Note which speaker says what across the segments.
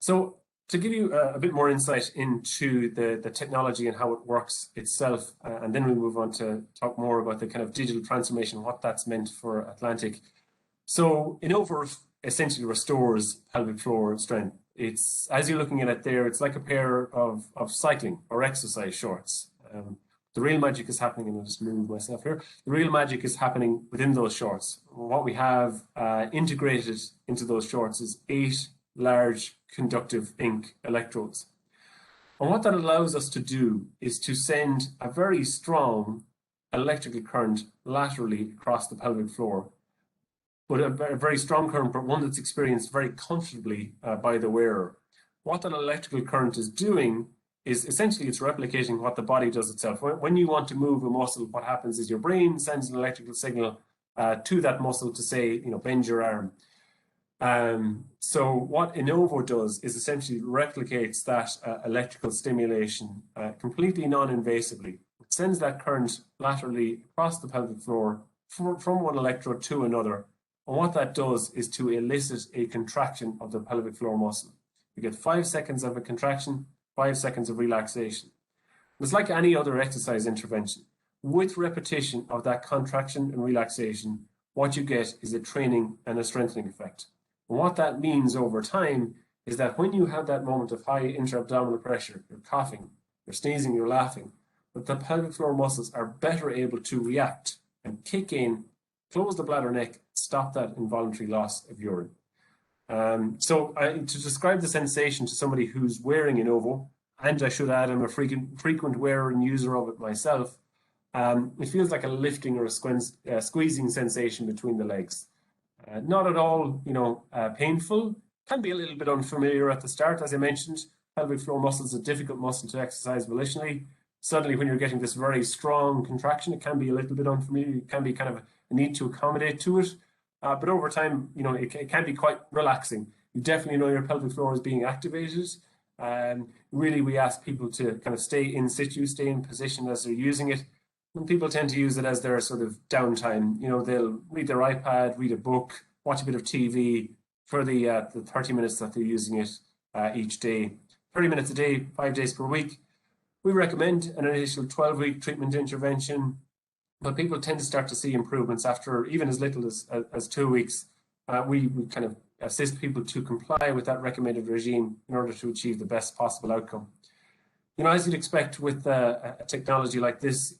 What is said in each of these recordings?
Speaker 1: So to give you a bit more insight into the technology and how it works itself, and then we'll move on to talk more about the kind of digital transformation, what that's meant for Atlantic. So Innovo essentially restores pelvic floor strength. It's, as you're looking at it there, it's like a pair of cycling or exercise shorts. The real magic is happening, and I'll just move myself here. The real magic is happening within those shorts. What we have integrated into those shorts is 8 large conductive ink electrodes. And what that allows us to do is to send a very strong electrical current laterally across the pelvic floor, but a very strong current, but one that's experienced very comfortably by the wearer. What that electrical current is doing is essentially it's replicating what the body does itself. When you want to move a muscle, what happens is your brain sends an electrical signal to that muscle to say, bend your arm. So what Innovo does is essentially replicates that electrical stimulation completely non-invasively. It sends that current laterally across the pelvic floor from one electrode to another. And what that does is to elicit a contraction of the pelvic floor muscle. You get 5 seconds of a contraction, 5 seconds of relaxation. It's like any other exercise intervention. With repetition of that contraction and relaxation, what you get is a training and a strengthening effect. And what that means over time is that when you have that moment of high intra-abdominal pressure, you're coughing, you're sneezing, you're laughing, but the pelvic floor muscles are better able to react and kick in, close the bladder neck, stop that involuntary loss of urine. To describe the sensation to somebody who's wearing Innovo, and I should add I'm a frequent wearer and user of it myself, it feels like a lifting or a squeezing sensation between the legs. Not at all, painful. Can be a little bit unfamiliar at the start. As I mentioned, pelvic floor muscle is a difficult muscle to exercise volitionally. Suddenly, when you're getting this very strong contraction, it can be a little bit unfamiliar. It can be kind of a need to accommodate to it. But over time, it can be quite relaxing. You definitely know your pelvic floor is being activated. Really, we ask people to kind of stay in situ, stay in position as they're using it. And people tend to use it as their sort of downtime. They'll read their iPad, read a book, watch a bit of TV for the 30 minutes that they're using it each day. 30 minutes a day, 5 days per week. We recommend an initial 12-week treatment intervention, but people tend to start to see improvements after even as little as 2 weeks. We kind of assist people to comply with that recommended regime in order to achieve the best possible outcome. As you'd expect with a technology like this,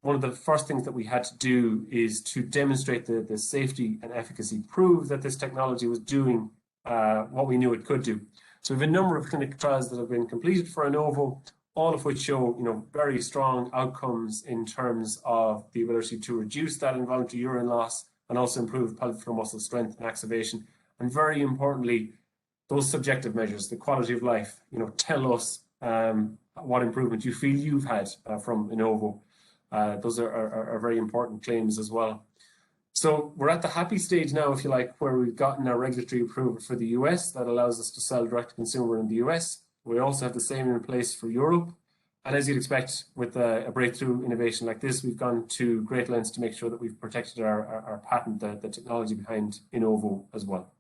Speaker 1: one of the first things that we had to do is to demonstrate the safety and efficacy, prove that this technology was doing what we knew it could do. So we have a number of clinical trials that have been completed for Innovo, all of which show very strong outcomes in terms of the ability to reduce that involuntary urine loss and also improve pelvic floor muscle strength and activation. And very importantly, those subjective measures, the quality of life, tell us what improvement you feel you've had from Innovo. Those are very important claims as well. So we're at the happy stage now, if you like, where we've gotten our regulatory approval for the US that allows us to sell direct to consumer in the US. We also have the same in place for Europe. And as you'd expect with a breakthrough innovation like this, we've gone to great lengths to make sure that we've protected our patent, the technology behind Innovo as well.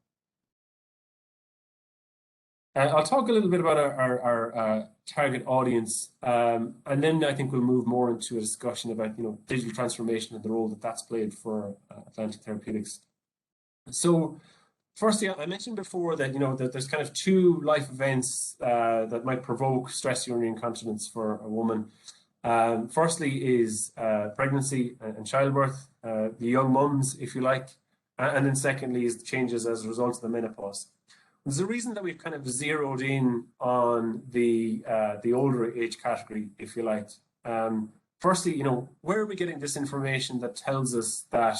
Speaker 1: I'll talk a little bit about our target audience, and then I think we'll move more into a discussion about digital transformation and the role that that's played for Atlantic Therapeutics. So, firstly, I mentioned before that that there's kind of 2 life events that might provoke stress urinary incontinence for a woman. Firstly is pregnancy and childbirth, the young mums, if you like, and then secondly is the changes as a result of the menopause. There's a reason that we've kind of zeroed in on the older age category, if you like. Firstly, where are we getting this information that tells us that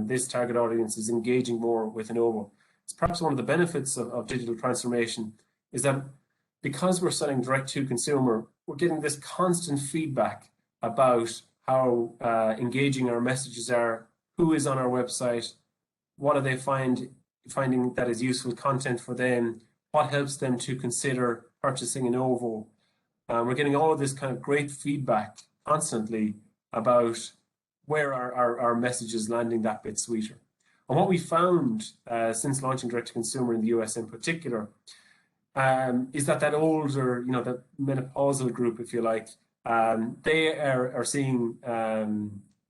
Speaker 1: this target audience is engaging more with Innovo? It's perhaps one of the benefits of digital transformation is that because we're selling direct to consumer, we're getting this constant feedback about how engaging our messages are, who is on our website, what are they finding that is useful content for them, what helps them to consider purchasing Innovo. We're getting all of this kind of great feedback constantly about where our message is landing that bit sweeter. And what we found since launching direct to consumer in the US in particular, is that older, that menopausal group, if you like, they are seeing,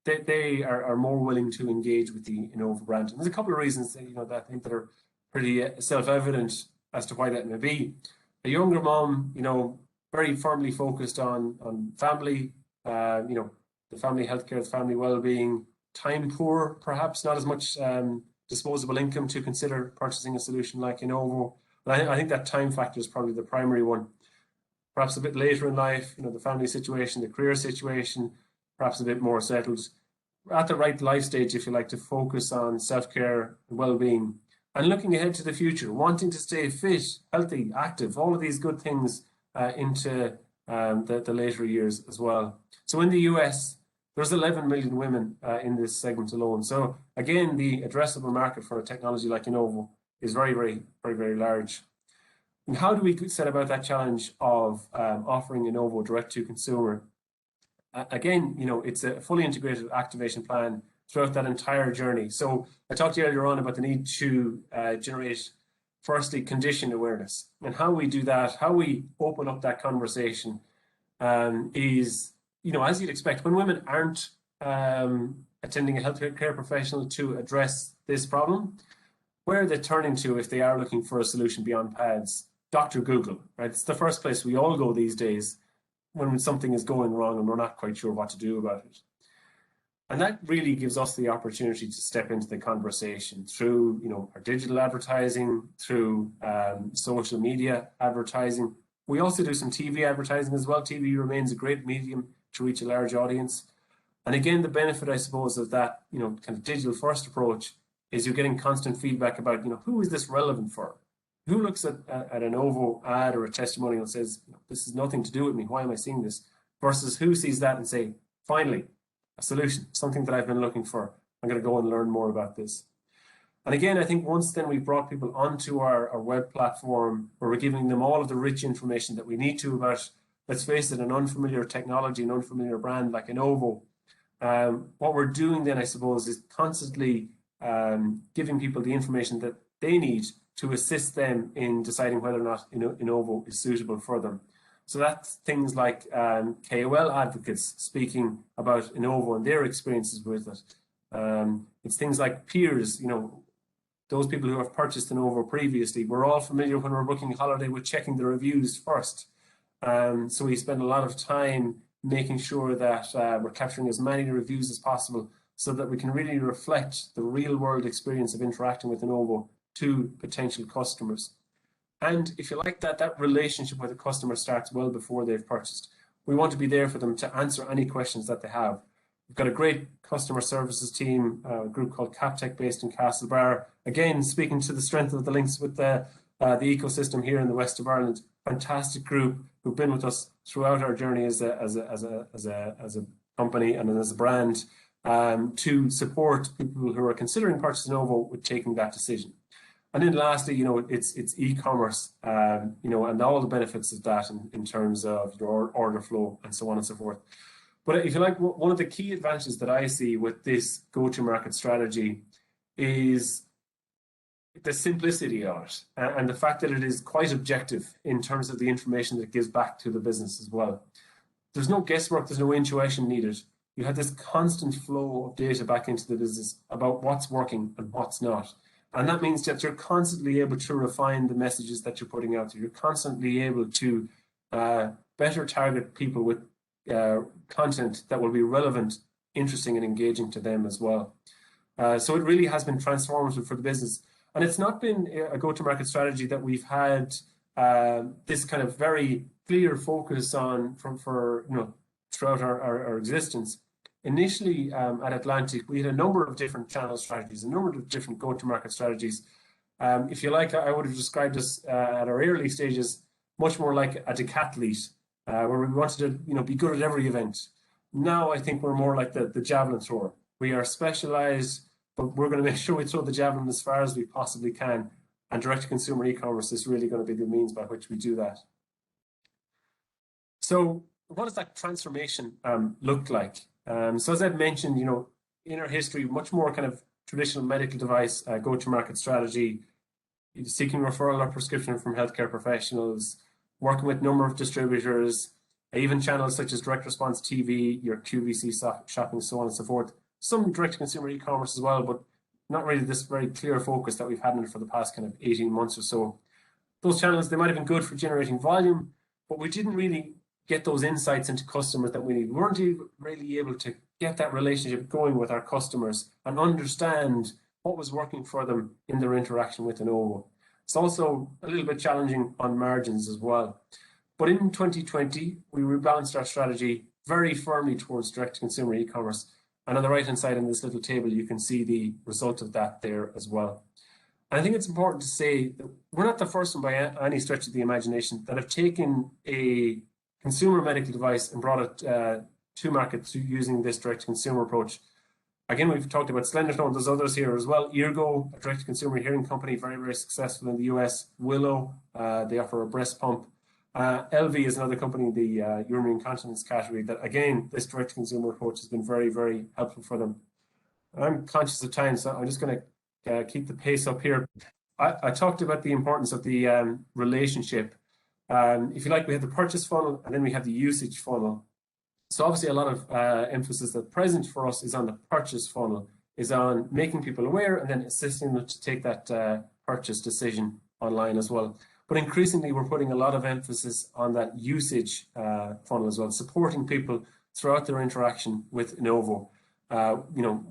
Speaker 1: they are more willing to engage with the Inova brand. And there's a couple of reasons that, that I think that are pretty self-evident as to why that may be. A younger mom, very firmly focused on family, the family healthcare, the family well-being, time poor, perhaps not as much disposable income to consider purchasing a solution like Inova. But I think that time factor is probably the primary one. Perhaps a bit later in life, the family situation, the career situation, perhaps a bit more settled. At the right life stage, if you like, to focus on self-care and well-being, and looking ahead to the future, wanting to stay fit, healthy, active, all of these good things into the later years as well. So in the US, there's 11 million women in this segment alone. So again, the addressable market for a technology like Inova is very, very, very, very large. And how do we set about that challenge of offering Inova direct to consumer? Again, it's a fully integrated activation plan throughout that entire journey. So I talked to you earlier on about the need to generate, firstly, condition awareness. And how we do that, how we open up that conversation is, as you'd expect, when women aren't attending a healthcare professional to address this problem, where are they turning to if they are looking for a solution beyond pads? Dr. Google, right? It's the first place we all go these days when something is going wrong and we're not quite sure what to do about it. And that really gives us the opportunity to step into the conversation through, our digital advertising, through social media advertising. We also do some TV advertising as well. TV remains a great medium to reach a large audience. And again, the benefit, I suppose, of that, kind of digital first approach is you're getting constant feedback about, who is this relevant for? Who looks at an Inova ad or a testimonial and says, this has nothing to do with me, why am I seeing this? Versus who sees that and say, finally, a solution, something that I've been looking for. I'm going to go and learn more about this. And again, I think once then we've brought people onto our web platform where we're giving them all of the rich information that we need to about, let's face it, an unfamiliar technology, an unfamiliar brand like Inova. What we're doing then, I suppose, is constantly giving people the information that they need to assist them in deciding whether or not Inova is suitable for them. So that's things like KOL advocates speaking about Inova and their experiences with it. It's things like peers, those people who have purchased Inova previously. We're all familiar when we're booking a holiday with checking the reviews first. So we spend a lot of time making sure that we're capturing as many reviews as possible so that we can really reflect the real world experience of interacting with Inova to potential customers. And if you like that relationship with the customer starts well before they've purchased. We want to be there for them to answer any questions that they have. We've got a great customer services team, a group called Femtech based in Castlebar. Again, speaking to the strength of the links with the ecosystem here in the west of Ireland. Fantastic group who've been with us throughout our journey as a company and as a brand to support people who are considering purchasing Inova with taking that decision. And then lastly, it's e-commerce, and all the benefits of that in terms of your order flow and so on and so forth. But if you like, one of the key advantages that I see with this go-to-market strategy is the simplicity of it and the fact that it is quite objective in terms of the information that it gives back to the business as well. There's no guesswork, there's no intuition needed. You have this constant flow of data back into the business about what's working and what's not. And that means that you're constantly able to refine the messages that you're putting out there. You're constantly able to better target people with content that will be relevant, interesting, and engaging to them as well. So it really has been transformative for the business. And it's not been a go-to-market strategy that we've had this kind of very clear focus on throughout our existence. Initially at Atlantic, we had a number of different channel strategies, a number of different go-to-market strategies. If you like, I would have described us at our early stages much more like a decathlete, where we wanted to be good at every event. Now I think we're more like the javelin thrower. We are specialized, but we're going to make sure we throw the javelin as far as we possibly can. And direct-to-consumer e-commerce is really going to be the means by which we do that. So what does that transformation look like? So as I've mentioned, in our history, much more kind of traditional medical device go-to-market strategy. seeking referral or prescription from healthcare professionals, working with a number of distributors, even channels such as direct response TV, your QVC shopping, so on and so forth. Some direct consumer e-commerce as well, but not really this very clear focus that we've had in it for the past kind of 18 months or so. Those channels, they might have been good for generating volume, but we didn't really get those insights into customers that we need. We weren't really able to get that relationship going with our customers and understand what was working for them in their interaction with Innovo. It's also a little bit challenging on margins as well. But in 2020, we rebalanced our strategy very firmly towards direct-to-consumer e-commerce. And on the right-hand side in this little table, you can see the result of that there as well. And I think it's important to say that we're not the first one by any stretch of the imagination that have taken a consumer medical device and brought it to market using this direct-to-consumer approach. Again, we've talked about Slenderstone, there's others here as well. Eargo, a direct-to-consumer hearing company, very, very successful in the US. Willow, they offer a breast pump. LV is another company in the urinary incontinence category that, again, this direct-to-consumer approach has been very, very helpful for them. I'm conscious of time, so I'm just going to keep the pace up here. I talked about the importance of the relationship. If you like, we have the purchase funnel and then we have the usage funnel. So obviously a lot of emphasis at present for us is on the purchase funnel, is on making people aware and then assisting them to take that purchase decision online as well. But increasingly, we're putting a lot of emphasis on that usage funnel as well, supporting people throughout their interaction with Innovo.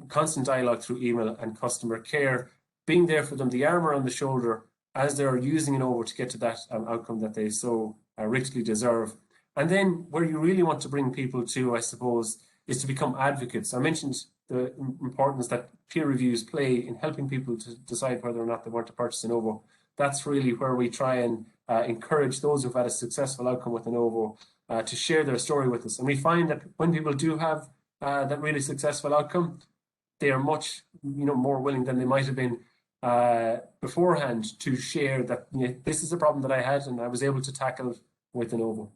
Speaker 1: Constant dialogue through email and customer care, being there for them, the arm around the shoulder as they're using Innovo to get to that outcome that they so richly deserve. And then where you really want to bring people to, I suppose, is to become advocates. I mentioned the importance that peer reviews play in helping people to decide whether or not they want to purchase Innovo. That's really where we try and encourage those who've had a successful outcome with Innovo to share their story with us. And we find that when people do have that really successful outcome, they are much more willing than they might have been beforehand to share that this is a problem that I had and I was able to tackle it with Innovo.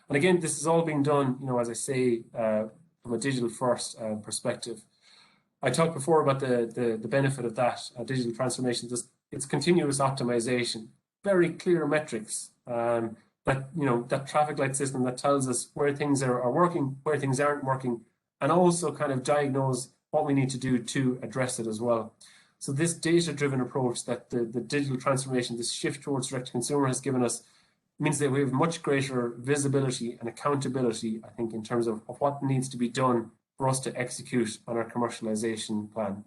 Speaker 1: And again, this is all being done, as I say, from a digital first perspective. I talked before about the benefit of that digital transformation. It's continuous optimization, very clear metrics, that traffic light system that tells us where things are working, where things aren't working, and also kind of diagnose what we need to do to address it as well. So this data-driven approach that the digital transformation, this shift towards direct-to-consumer has given us, means that we have much greater visibility and accountability, I think, in terms of what needs to be done for us to execute on our commercialization plan.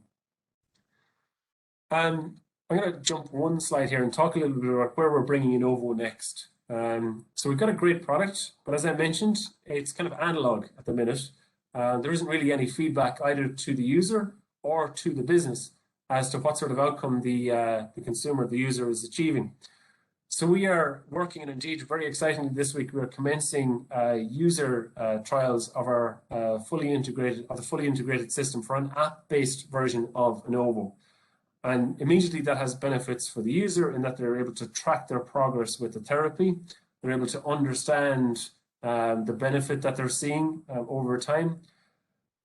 Speaker 1: I'm going to jump one slide here and talk a little bit about where we're bringing Innovo next. So we've got a great product, but as I mentioned, it's kind of analog at the minute. There isn't really any feedback either to the user or to the business as to what sort of outcome the consumer, the user, is achieving. So we are working, and indeed very excitingly this week, we're commencing user trials of our fully integrated system for an app-based version of Innovo. And immediately that has benefits for the user in that they're able to track their progress with the therapy. They're able to understand the benefit that they're seeing over time.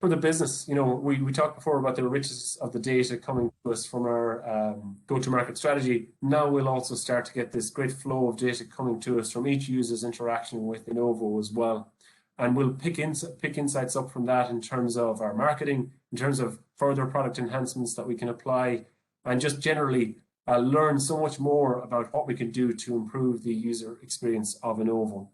Speaker 1: For the business, we talked before about the richness of the data coming to us from our go-to-market strategy. Now we'll also start to get this great flow of data coming to us from each user's interaction with Innovo as well. And we'll pick insights up from that in terms of our marketing, in terms of further product enhancements that we can apply, and just generally learn so much more about what we can do to improve the user experience of Innovo.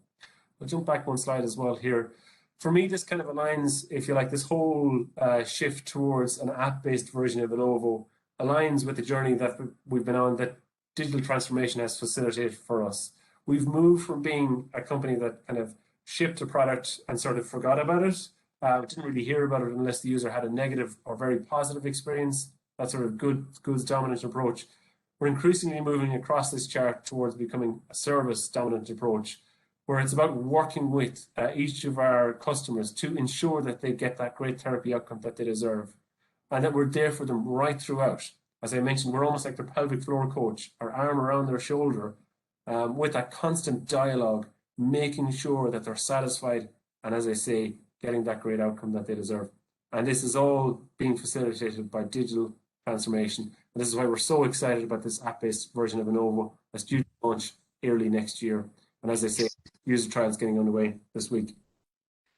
Speaker 1: I'll jump back one slide as well here. For me, this kind of aligns, if you like, this whole shift towards an app-based version of Innovo aligns with the journey that we've been on, that digital transformation has facilitated for us. We've moved from being a company that kind of shipped a product and sort of forgot about it. Didn't really hear about it unless the user had a negative or very positive experience. That sort of goods dominant approach. We're increasingly moving across this chart towards becoming a service dominant approach, where it's about working with each of our customers to ensure that they get that great therapy outcome that they deserve, and that we're there for them right throughout. As I mentioned, we're almost like their pelvic floor coach, our arm around their shoulder, with that constant dialogue, making sure that they're satisfied, and as I say, getting that great outcome that they deserve. And this is all being facilitated by digital transformation. And this is why we're so excited about this app-based version of Innovo that's due to launch early next year. And as I say, user trials getting underway this week.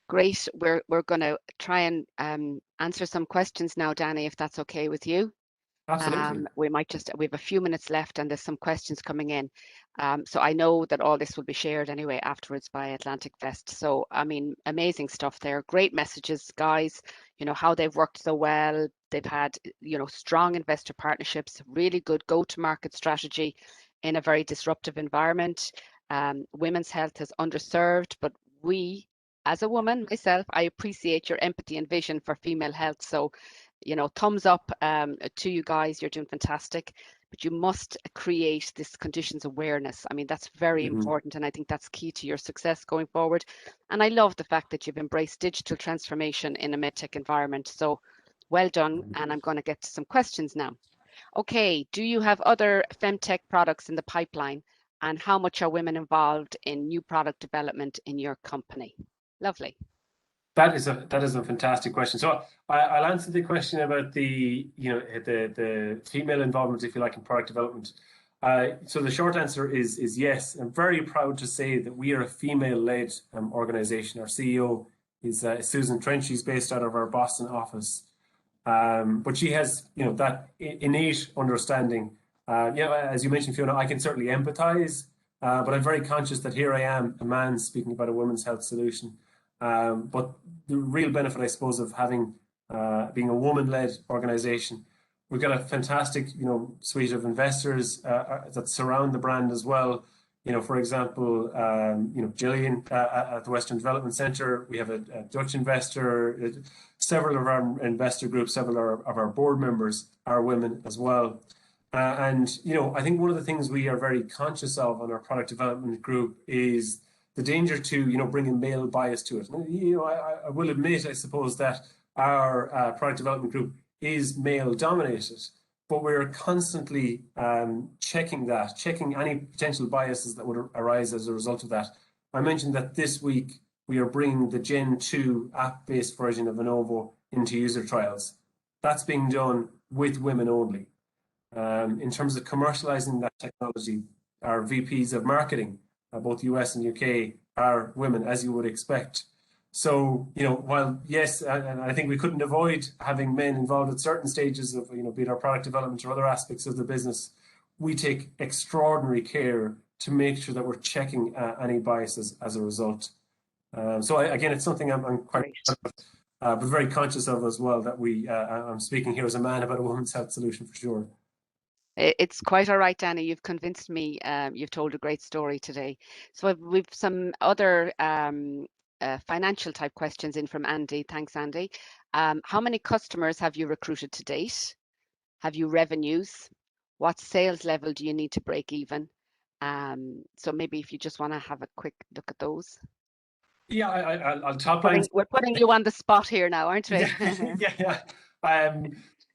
Speaker 2: Great. We're going to try and answer some questions now, Danny, if that's okay with you.
Speaker 1: Absolutely.
Speaker 2: We have a few minutes left and there's some questions coming in. So I know that all this will be shared anyway afterwards by Atlantic Fest. So, I mean, amazing stuff there. Great messages, guys. You know, how they've worked so well. They've had, you know, strong investor partnerships, really good go-to-market strategy in a very disruptive environment. Women's health is underserved, but we, as a woman, myself, I appreciate your empathy and vision for female health. So, you know, thumbs up to you guys. You're doing fantastic, but you must create this conditions awareness. I mean, that's very important, and I think that's key to your success going forward. And I love the fact that you've embraced digital transformation in a medtech environment. So well done. And I'm going to get to some questions now. Okay, do you have other Femtech products in the pipeline? And how much are women involved in new product development in your company? Lovely.
Speaker 1: That is a fantastic question. So I'll answer the question about the the female involvement, if you like, in product development. So the short answer is yes. I'm very proud to say that we are a female-led organization. Our CEO is Susan Trench. She's based out of our Boston office, but she has that innate understanding. As you mentioned, Fiona, I can certainly empathize, but I'm very conscious that here I am, a man speaking about a women's health solution. But the real benefit, I suppose, of having being a woman-led organization, we've got a fantastic, suite of investors that surround the brand as well. For example, Gillian at the Western Development Centre. We have a Dutch investor. Several of our investor groups, several of our board members are women as well. And I think one of the things we are very conscious of on our product development group is the danger to bring a male bias to it. I will admit, I suppose, that our product development group is male dominated, but we're constantly checking any potential biases that would arise as a result of that. I mentioned that this week we are bringing the Gen 2 app-based version of Innovo into user trials. That's being done with women only. In terms of commercializing that technology, our VPs of marketing, both US and UK, are women, as you would expect. So, while yes, and I think we couldn't avoid having men involved at certain stages of, be it our product development or other aspects of the business, we take extraordinary care to make sure that we're checking any biases as a result. So again, it's something I'm quite proud of, but very conscious of as well, that I'm speaking here as a man about a women's health solution for sure.
Speaker 2: It's quite all right, Danny. You've convinced me. You've told a great story today. So we've some other financial type questions in from Andy. Thanks, Andy. How many customers have you recruited to date? Have you revenues? What sales level do you need to break even? So maybe if you just want to have a quick look at those.
Speaker 1: Yeah, I'll top line.
Speaker 2: We're putting you on the spot here now, aren't we?
Speaker 1: Yeah.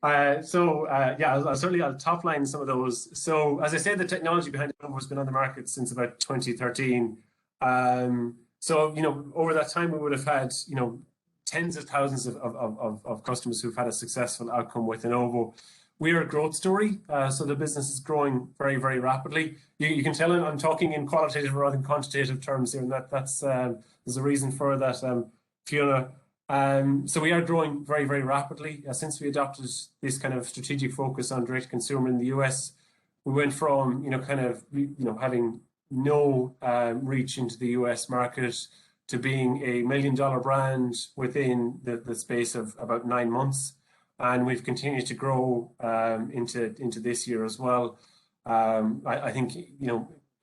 Speaker 1: I'll certainly top line some of those. So as I said, the technology behind it has been on the market since about 2013. So over that time we would have had tens of thousands of customers who've had a successful outcome with Innovo. We are a growth story, so the business is growing very, very rapidly. You can tell I'm talking in qualitative rather than quantitative terms here, and that's there's a reason for that, Fiona. So we are growing very, very rapidly. Since we adopted this kind of strategic focus on direct consumer in the US, we went from having no reach into the US market to being a $1 million brand within the space of about 9 months, and we've continued to grow into this year as well. I think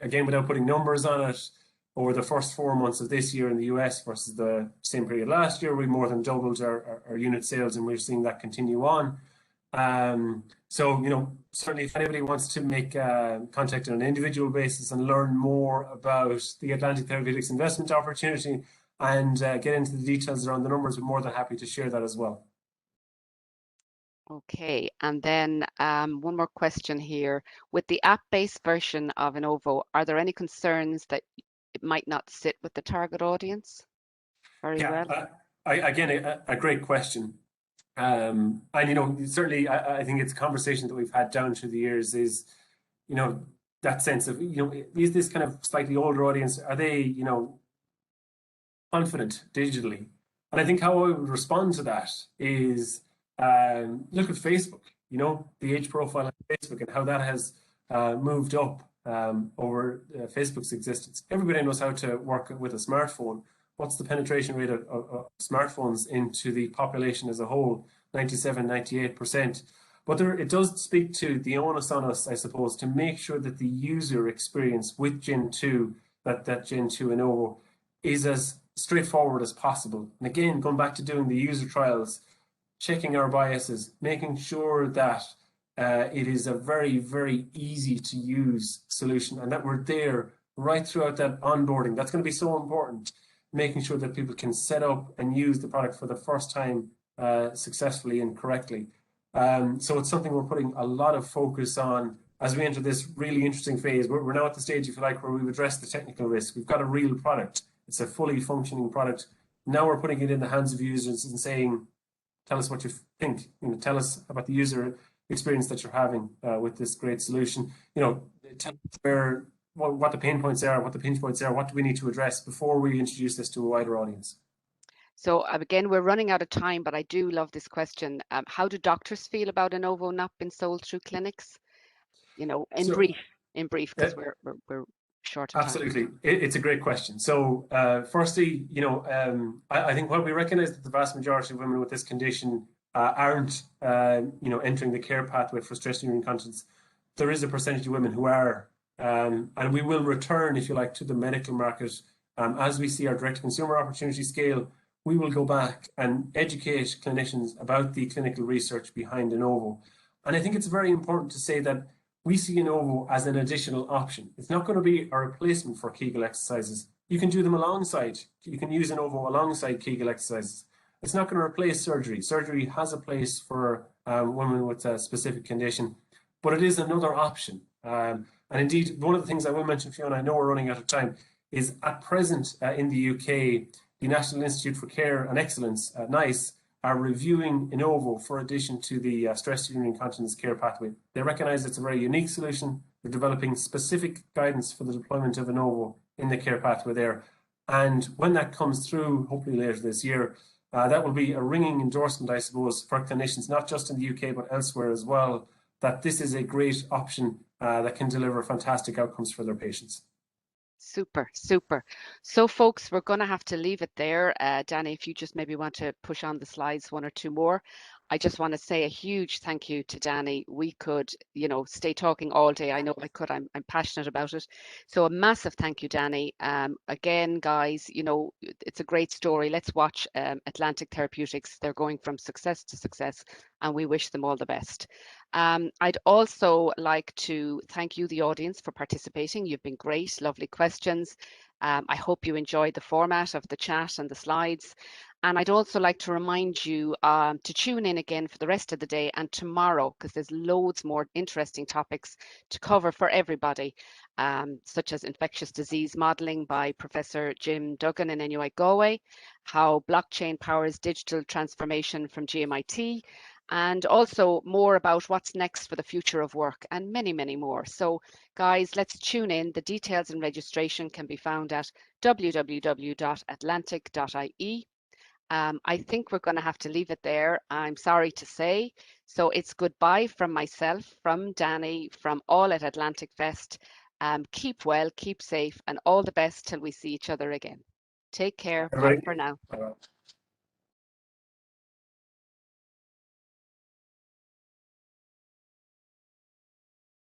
Speaker 1: again, without putting numbers on it, over the first 4 months of this year in the US versus the same period last year, we more than doubled our unit sales, and we're seeing that continue on. So, certainly if anybody wants to make contact on an individual basis and learn more about the Atlantic Therapeutics investment opportunity and get into the details around the numbers, we're more than happy to share that as well.
Speaker 2: Okay, and then one more question here. With the app-based version of Innovo, are there any concerns that it might not sit with the target audience very well?
Speaker 1: Again, a great question. And, you know, certainly I think it's a conversation that we've had down through the years is, you know, that sense of, you know, is this kind of slightly older audience, are they, you know, confident digitally? And I think how I would respond to that is look at Facebook, you know, the age profile on Facebook and how that has moved up over Facebook's existence. Everybody knows how to work with a smartphone. What's the penetration rate of smartphones into the population as a whole? 97, 98%. But it does speak to the onus on us, I suppose, to make sure that the user experience with Gen 2, that Gen 2 Innovo, is as straightforward as possible. And again, going back to doing the user trials, checking our biases, making sure that it is a very, very easy to use solution and that we're there right throughout that onboarding. That's going to be so important, making sure that people can set up and use the product for the first time successfully and correctly. So it's something we're putting a lot of focus on as we enter this really interesting phase. We're now at the stage, if you like, where we've addressed the technical risk. We've got a real product. It's a fully functioning product. Now we're putting it in the hands of users and saying, tell us what you think. You know, tell us about the user experience that you're having with this great solution. You know, tell us what the pain points are, what the pinch points are, what do we need to address before we introduce this to a wider audience.
Speaker 2: So again, we're running out of time, but I do love this question. How do doctors feel about Innovo not being sold through clinics? You know, in brief, because we're short of time.
Speaker 1: Absolutely. It's a great question. So firstly, you know, I think while we recognize that the vast majority of women with this condition aren't, you know, entering the care pathway for stress urinary incontinence, there is a percentage of women who are, and we will return, if you like, to the medical market as we see our direct-to-consumer opportunity scale. We will go back and educate clinicians about the clinical research behind Innovo. And I think it's very important to say that we see Innovo as an additional option. It's not going to be a replacement for Kegel exercises. You can do them alongside. You can use Innovo alongside Kegel exercises. It's not going to replace surgery. Surgery has a place for women with a specific condition, but it is another option. And indeed, one of the things I will mention, Fiona, I know we're running out of time, is at present in the UK, the National Institute for Care and Excellence, NICE, are reviewing Innovo for addition to the stress urinary incontinence care pathway. They recognise it's a very unique solution. They're developing specific guidance for the deployment of Innovo in the care pathway there. And when that comes through, hopefully later this year, that will be a ringing endorsement, I suppose, for clinicians, not just in the UK, but elsewhere as well, that this is a great option that can deliver fantastic outcomes for their patients.
Speaker 2: Super, super. So folks, we're going to have to leave it there. Danny, if you just maybe want to push on the slides one or two more. I just want to say a huge thank you to Danny. We could, you know, stay talking all day. I know I could. I'm passionate about it. So a massive thank you, Danny. Again, guys, you know, it's a great story. Let's watch Atlantic Therapeutics. They're going from success to success, and we wish them all the best. I'd also like to thank you, the audience, for participating. You've been great, lovely questions. I hope you enjoyed the format of the chat and the slides. And I'd also like to remind you to tune in again for the rest of the day and tomorrow, because there's loads more interesting topics to cover for everybody, such as infectious disease modelling by Professor Jim Duggan in NUI Galway, how blockchain powers digital transformation from GMIT, and also more about what's next for the future of work, and many, many more. So guys, let's tune in. The details and registration can be found at www.atlantic.ie. I think we're going to have to leave it there, I'm sorry to say. So it's goodbye from myself, from Danny, from all at Atlantic Fest. Keep well, keep safe, and all the best till we see each other again. Take care. Bye for now.